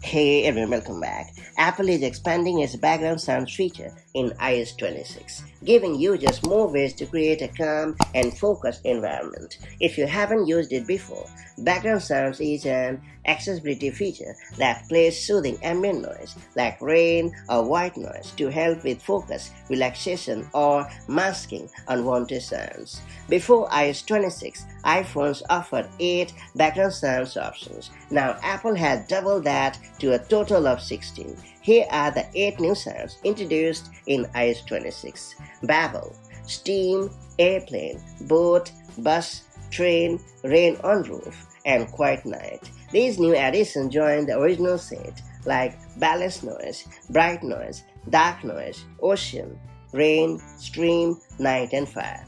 Hey everyone, welcome back. Apple is expanding its background sounds feature in iOS 26, giving users more ways to create a calm and focused environment. If you haven't used it before, background sounds is an accessibility feature that plays soothing ambient noise like rain or white noise to help with focus, relaxation, or masking unwanted sounds. Before iOS 26, iPhones offered 8 background sounds options. Now Apple has doubled that to a total of 16. Here are the 8 new sounds introduced in iOS 26. Babble, steam, airplane, boat, bus, train, rain on roof, and quiet night. These new additions join the original set like balanced noise, bright noise, dark noise, ocean, rain, stream, night, and fire.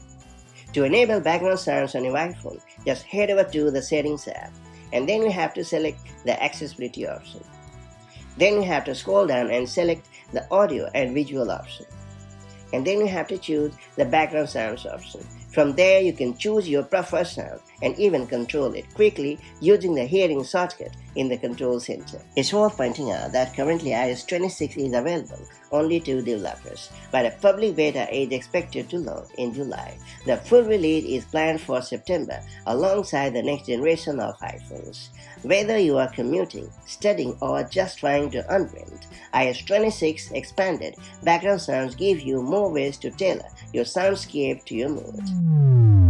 To enable background sounds on your iPhone, just head over to the Settings app, and then you have to select the Accessibility option. Then you have to scroll down and select the Audio and Visual option. And then you have to choose the Background Sounds option. From there, you can choose your preferred sound and even control it quickly using the hearing shortcut in the Control Center. It's worth pointing out that currently iOS 26 is available only to developers, but a public beta is expected to launch in July. The full release is planned for September alongside the next generation of iPhones. Whether you are commuting, studying, or just trying to unwind, iOS 26 expanded background sounds give you more ways to tailor your soundscape to your mood.